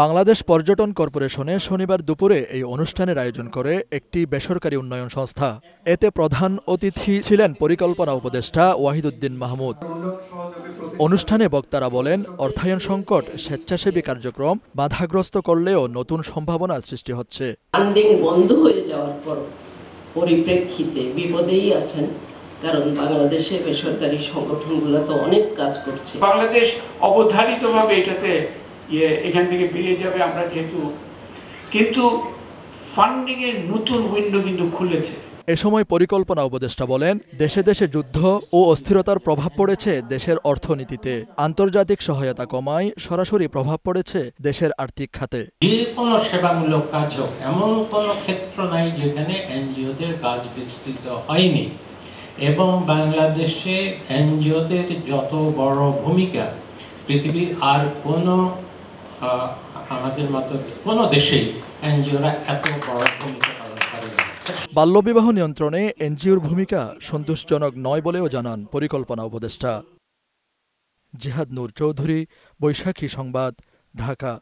বাংলাদেশ পর্যটন কর্পোরেশনে শনিবার দুপুরে এই অনুষ্ঠানের আয়োজন করে একটি বেসরকারি উন্নয়ন সংস্থা। এতে প্রধান অতিথি ছিলেন পরিকল্পনা উপদেষ্টা ওয়াহিদুদ্দিন মাহমুদ। অনুষ্ঠানে বক্তারা বলেন, অর্থায়ন সংকট স্বেচ্ছাসেবী কার্যক্রম বাধাগ্রস্ত করলেও নতুন সম্ভাবনা সৃষ্টি হচ্ছে। ফান্ডিং বন্ধ হয়ে যাওয়ার পর পরিপ্রেক্ষিতে বিপদেই আছেন, কারণ বাংলাদেশে বেসরকারি সংগঠনগুলো তো অনেক কাজ করছে। বাংলাদেশ অবধারিতভাবে এটাতে এখান থেকে বেরিয়ে যাবে আমরা যেহেতু, কিন্তু ফান্ডিং এর নতুন উইন্ডো কিন্তু খুলেছে। এ সময় পরিকল্পনা উপদেষ্টা বলেন, দেশে দেশে যুদ্ধ ও অস্থিরতার প্রভাব পড়েছে দেশের অর্থনীতিতে। আন্তর্জাতিক সহায়তা কমায় সরাসরি প্রভাব পড়েছে দেশের আর্থিক খাতে। যে কোনো সেবামূলক কাজ হোক, এমন কোনো ক্ষেত্র নাই যেখানে এনজিওদের কাজ বিস্তৃত হয়নি, এবং বাংলাদেশে এনজিওদের যত বড় ভূমিকা পৃথিবীর আর কোনো আমাদের মতো কোনো দেশেই এনজিওরা এত বড় ভূমিকা পালন করে না। বাল্যবিবাহ নিয়ন্ত্রণে এনজিওর ভূমিকা সন্তোষজনক নয় বলেও জানান পরিকল্পনা উপদেষ্টা। জিহাদ নূর চৌধুরী, বৈশাখী সংবাদ, ঢাকা।